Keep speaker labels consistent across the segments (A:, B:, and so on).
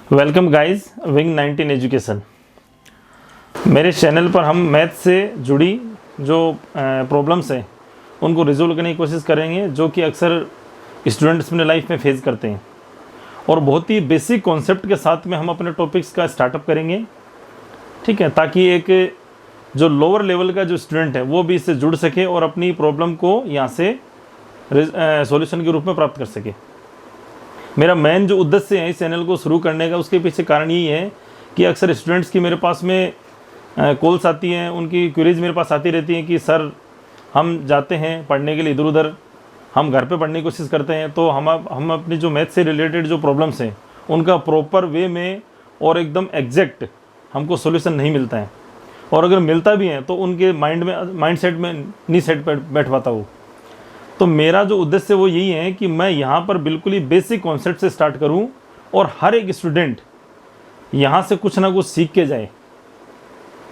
A: Welcome guys wing 19 education. मेरे channel पर हम मैथ से जुड़ी जो प्रॉब्लम्स हैं उनको रिजोल्व करने की कोशिश करेंगे, जो कि अक्सर स्टूडेंट्स अपने लाइफ में फेस करते हैं। और बहुत ही बेसिक कॉन्सेप्ट के साथ में हम अपने टॉपिक्स का स्टार्टअप करेंगे, ठीक है, ताकि एक जो लोअर लेवल का जो स्टूडेंट है वो भी इससे जुड़ सके और अपनी प्रॉब्लम को यहाँ से सॉल्यूशन के रूप में प्राप्त कर सके। मेरा मेन जो उद्देश्य है इस चैनल को शुरू करने का, उसके पीछे कारण यही है कि अक्सर स्टूडेंट्स की मेरे पास में कॉल्स आती हैं, उनकी क्वेरीज मेरे पास आती रहती हैं कि सर हम जाते हैं पढ़ने के लिए इधर उधर, हम घर पे पढ़ने की कोशिश करते हैं, तो हम अपनी जो मैथ से रिलेटेड जो प्रॉब्लम्स हैं उनका प्रॉपर वे में और एकदम एग्जैक्ट हमको सोल्यूशन नहीं मिलता है, और अगर मिलता भी है तो उनके माइंड सेट में नहीं सेट बैठ पाता वो। तो मेरा जो उद्देश्य वो यही है कि मैं यहाँ पर बिल्कुल ही बेसिक कॉन्सेप्ट से स्टार्ट करूँ और हर एक स्टूडेंट यहाँ से कुछ ना कुछ सीख के जाए,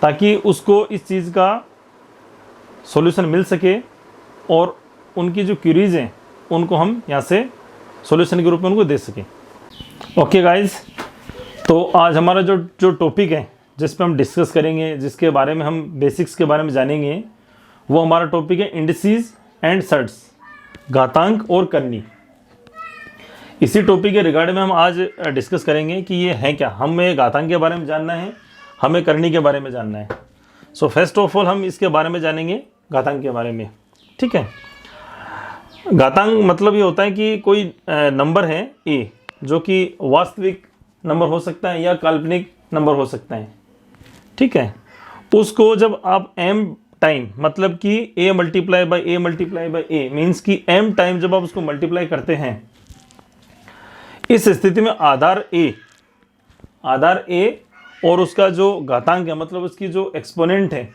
A: ताकि उसको इस चीज़ का सॉल्यूशन मिल सके और उनकी जो क्यूरीज हैं उनको हम यहाँ से सॉल्यूशन के रूप में उनको दे सकें। ओके गाइस, तो आज हमारा जो टॉपिक है जिस पर हम डिस्कस करेंगे, जिसके बारे में हम बेसिक्स के बारे में जानेंगे, वो हमारा टॉपिक है इंडिसेस एंड सर्ट्स, घातांक और करनी। इसी टॉपिक के रिगार्डिंग में हम आज डिस्कस करेंगे कि ये है क्या। हमें घातांक के बारे में जानना है, हमें करनी के बारे में जानना है। सो फर्स्ट ऑफ ऑल हम इसके बारे में जानेंगे, घातांक के बारे में, ठीक है। घातांक मतलब ये होता है कि कोई नंबर है ए, जो कि वास्तविक नंबर हो सकता है या काल्पनिक नंबर हो सकता है, ठीक है। उसको जब आप m टाइम, मतलब कि a multiply by a means कि m टाइम जब आप उसको मल्टीप्लाई करते हैं, इस स्थिति में आधार a और उसका जो घातांक है, मतलब उसकी जो एक्सपोनेंट है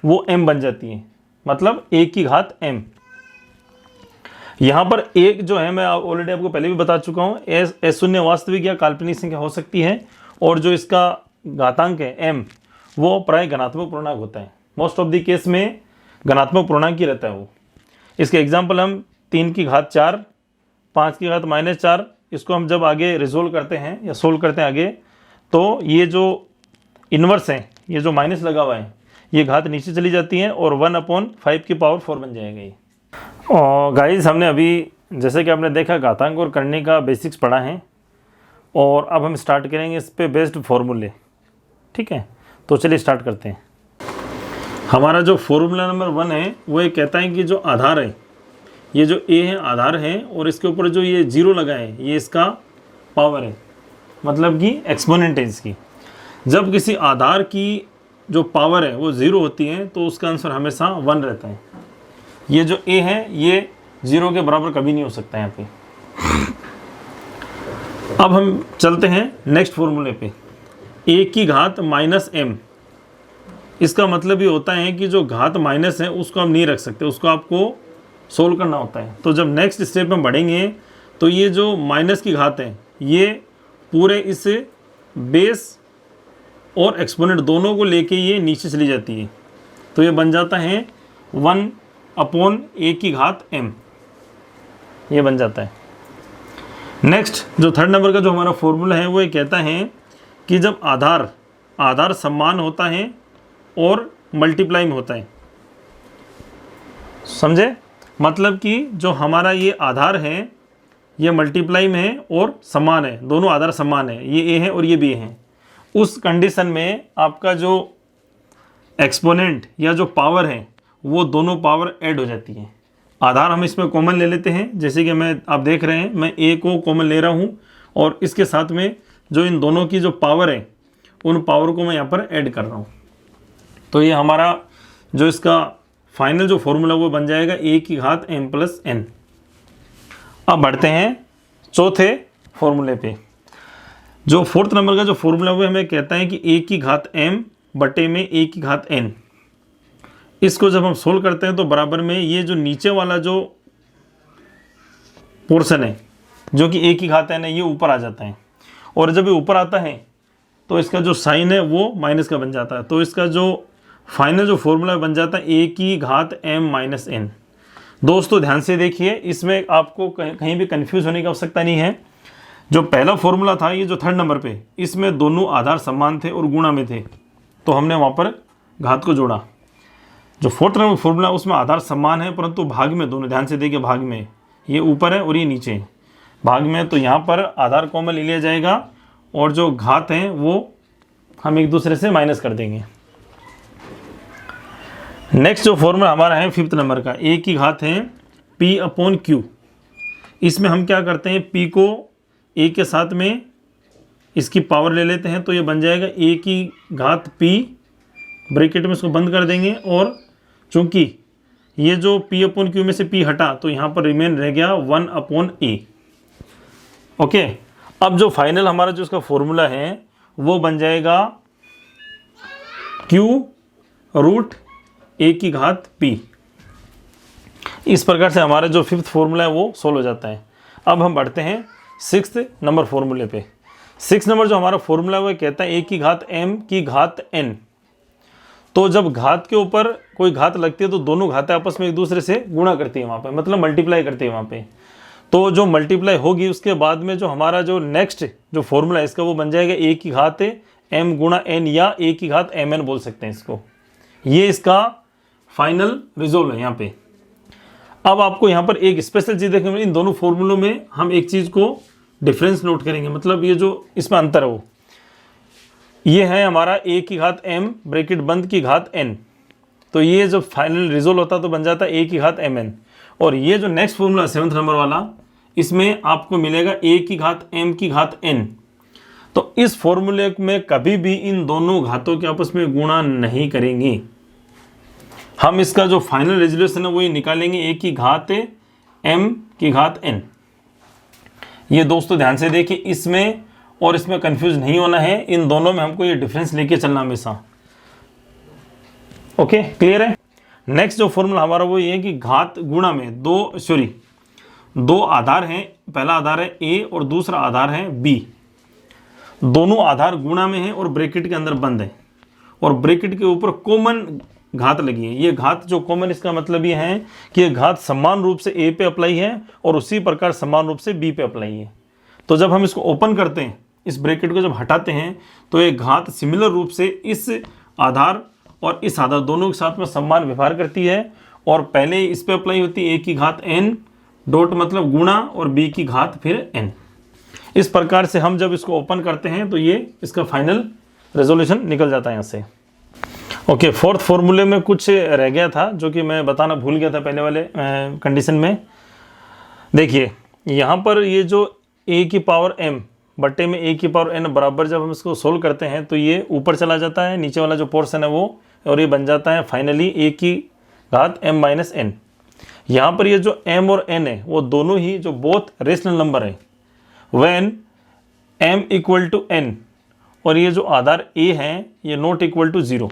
A: वो m बन जाती है, मतलब a की घात m। यहाँ पर एक जो है, मैं ऑलरेडी आपको पहले भी बता चुका हूँ, s शून्य वास्तविक या काल्पनिक संख्या हो सकती है, और जो इसका घातांक है m वो प्राय धनात्मक पूर्णांक होता है। मोस्ट ऑफ द केस में धनात्मक पूर्णांक ही रहता है वो। इसके एग्जांपल हम 3 की घात 4, 5 की घात -4, इसको हम जब आगे रिजोल्व करते हैं या सोल्व करते हैं आगे, तो ये जो इन्वर्स है, ये जो माइनस लगा हुआ है, ये घात नीचे चली जाती है और 1/5 की पावर 4 बन जाएगा ये। और गाइस, हमने अभी जैसे कि आपने देखा घातांक और करने का बेसिक्स पढ़ा है, और अब हम स्टार्ट करेंगे इस पे बेस्ड फॉर्मूले, ठीक है। तो चलिए स्टार्ट करते हैं। हमारा जो फॉर्मूला नंबर 1 है वो ये कहता है कि जो आधार है, ये जो a है आधार है, और इसके ऊपर जो ये 0 लगा है ये इसका पावर है, मतलब कि एक्सपोनेंट है इसकी। जब किसी आधार की जो पावर है वो 0 होती है तो उसका आंसर हमेशा 1 रहता है। ये जो a है ये 0 के बराबर कभी नहीं हो सकता है यहाँ पे। अब हम चलते हैं नेक्स्ट फॉर्मूले पे, a की घात -m। इसका मतलब ये होता है कि जो घात माइनस है उसको हम नहीं रख सकते, उसको आपको सोल्व करना होता है। तो जब नेक्स्ट स्टेप में बढ़ेंगे तो ये जो माइनस की घात है ये पूरे इस बेस और एक्सपोनेंट दोनों को लेके ये नीचे चली जाती है, तो ये बन जाता है 1/a की घात m, ये बन जाता है। नेक्स्ट जो थर्ड नंबर का जो हमारा फॉर्मूला है वो ये कहता है कि जब आधार समान होता है और मल्टीप्लाई में होता है, समझे, मतलब कि जो हमारा ये आधार है ये मल्टीप्लाई में है और समान है, दोनों आधार समान है, ये a है और ये b है, उस कंडीशन में आपका जो एक्सपोनेंट या जो पावर है वो दोनों पावर ऐड हो जाती है। आधार हम इसमें कॉमन ले लेते हैं, जैसे कि आप देख रहे हैं मैं a को कॉमन ले रहा हूँ, और इसके साथ में जो इन दोनों की जो पावर है उन पावर को मैं यहाँ पर ऐड कर रहा हूँ। तो ये हमारा जो इसका फाइनल जो फॉर्मूला वो बन जाएगा a की घात m + n। अब बढ़ते हैं चौथे फॉर्मूले पे। जो फोर्थ नंबर का जो फॉर्मूला वो हमें कहता है कि a की घात m बटे में a की घात n। इसको जब हम सोल्व करते हैं तो बराबर में ये जो नीचे वाला जो पोर्शन है जो कि a की घात n है ये ऊपर आ जाता है, और जब ये ऊपर आता है तो इसका जो साइन है वो माइनस का बन जाता है। तो इसका जो फाइनल जो फॉर्मूला बन जाता है a की घात m - n। दोस्तों ध्यान से देखिए, इसमें आपको कहीं भी कंफ्यूज होने की आवश्यकता नहीं है। जो पहला फॉर्मूला था, ये जो थर्ड नंबर पे, इसमें दोनों आधार समान थे और गुणा में थे, तो हमने वहाँ पर घात को जोड़ा। जो फोर्थ नंबर फॉर्मूला उसमें आधार समान है परंतु भाग में दोनों, ध्यान से देखिए, भाग में ये ऊपर है और ये नीचे है, भाग में, तो यहाँ पर आधार कॉमन ले लिया जाएगा और जो घात हैं वो हम एक दूसरे से माइनस कर देंगे। नेक्स्ट जो फॉर्मूला हमारा है फिफ्थ नंबर का, ए की घात है पी अपॉन क्यू। इसमें हम क्या करते हैं, पी को ए के साथ में इसकी पावर ले लेते हैं, तो ये बन जाएगा ए की घात पी, ब्रैकेट में इसको बंद कर देंगे, और चूंकि ये जो p अपॉन क्यू में से p हटा तो यहाँ पर रिमेन रह गया 1 अपॉन ए। ओके, अब जो फाइनल हमारा जो इसका फॉर्मूला है वो बन जाएगा q रूट a की घात p। इस प्रकार से हमारा जो फिफ्थ फॉर्मूला है वो सोल्व हो जाता है। अब हम बढ़ते हैं सिक्स्थ नंबर फॉर्मूले पे। सिक्स नंबर जो हमारा फॉर्मूला है वो कहता है a की घात m की घात n। तो जब घात के ऊपर कोई घात लगती है तो दोनों घातें आपस में एक दूसरे से गुणा करती है वहाँ पे, मतलब मल्टीप्लाई करती है वहाँ पे। तो जो मल्टीप्लाई होगी उसके बाद में जो हमारा जो नेक्स्ट जो फॉर्मूला है इसका वो बन जाएगा a की घात m गुणा n, या a की घात mn बोल सकते हैं इसको। ये इसका फाइनल रिजल्ट है यहाँ पे। अब आपको यहाँ पर एक स्पेशल चीज़ देखने में, इन दोनों फॉर्मूलों में हम एक चीज़ को डिफरेंस नोट करेंगे, मतलब ये जो इसमें अंतर है वो ये है हमारा a की घात m ब्रैकेट बंद की घात n। तो ये जब फाइनल रिजल्ट होता तो बन जाता है a की घात mn। और ये जो नेक्स्ट फॉर्मूला सेवंथ नंबर वाला, इसमें आपको मिलेगा a की घात m की घात n। तो इस फॉर्मूले में कभी भी इन दोनों घातों के आपस में गुणा नहीं करेंगे। हम इसका जो फाइनल रेजोल्यूशन है वो ये निकालेंगे a की घात m की घात n। ये दोस्तों ध्यान से देखिए, इसमें और इसमें कंफ्यूज नहीं होना है, इन दोनों में हमको ये डिफरेंस लेके चलना हमेशा। ओके, क्लियर है। नेक्स्ट जो फॉर्मूला हमारा वो ये है कि घात गुणा में दो आधार हैं, पहला आधार है a और दूसरा आधार है b। दोनों आधार गुणा में है और ब्रैकेट के अंदर बंद है, और ब्रैकेट के ऊपर कॉमन घात लगी है। ये घात जो कॉमन, इसका मतलब ये है कि ये घात समान रूप से a पे अप्लाई है और उसी प्रकार समान रूप से b पे अप्लाई है। तो जब हम इसको ओपन करते हैं, इस ब्रैकेट को जब हटाते हैं, तो ये घात सिमिलर रूप से इस आधार और इस आधार दोनों के साथ में समान व्यवहार करती है, और पहले इस पे अप्लाई होती है a की घात n डॉट मतलब गुणा, और b की घात फिर n। इस प्रकार से हम जब इसको ओपन करते हैं तो ये इसका फाइनल रेजोल्यूशन निकल जाता है यहाँ से। ओके, फोर्थ फॉर्मूले में कुछ रह गया था जो कि मैं बताना भूल गया था पहले वाले कंडीशन में। देखिए यहाँ पर ये जो a की पावर m बट्टे में a की पावर n बराबर, जब हम इसको सोल्व करते हैं तो ये ऊपर चला जाता है, नीचे वाला जो पोर्शन है वो, और ये बन जाता है फाइनली a की घात m माइनस n। यहाँ पर ये जो m और n है वो दोनों ही जो बोथ रेशनल नंबर है, when m equal to n, और ये जो आधार a है ये नॉट इक्वल टू 0।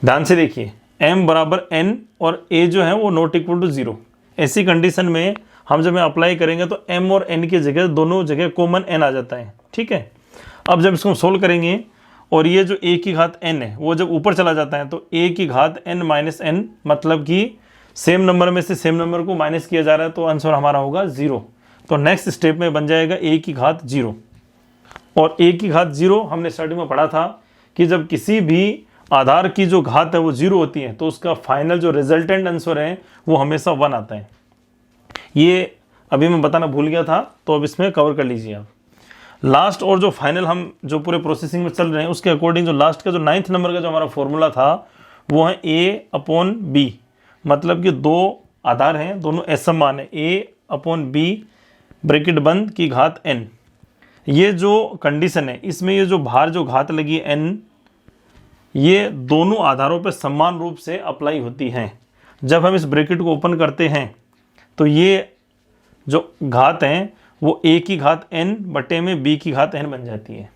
A: ध्यान से देखिए, m बराबर n और a जो है वो नॉट इक्वल टू 0। ऐसी कंडीशन में हम जब अप्लाई करेंगे तो m और n की जगह दोनों जगह कॉमन n आ जाता है। ठीक है, अब जब इसको सोल्व करेंगे और ये जो a की घात n है वो जब ऊपर चला जाता है तो a की घात n माइनस n, मतलब कि सेम नंबर में से सेम नंबर को माइनस किया जा रहा है, तो आंसर हमारा होगा 0। तो नेक्स्ट स्टेप में बन जाएगा a की घात 0। और a की घात 0 हमने स्टार्टिंग में पढ़ा था कि जब किसी भी आधार की जो घात है वो 0 होती है तो उसका फाइनल जो रिजल्टेंट आंसर है वो हमेशा 1 आता है। ये अभी मैं बताना भूल गया था, तो अब इसमें कवर कर लीजिए आप। लास्ट और जो फाइनल हम जो पूरे प्रोसेसिंग में चल रहे हैं उसके अकॉर्डिंग जो लास्ट का जो 9th नंबर का जो हमारा फॉर्मूला था वो है a अपॉन b, मतलब कि दो आधार हैं, दोनों एस समान है, a अपॉन b ब्रैकेट बंद की घात n। ये जो कंडीशन है इसमें ये जो बाहर जो घात लगी है n, ये दोनों आधारों पर समान रूप से अप्लाई होती हैं। जब हम इस ब्रैकेट को ओपन करते हैं तो ये जो घात हैं वो a की घात n बटे में b की घात n बन जाती है।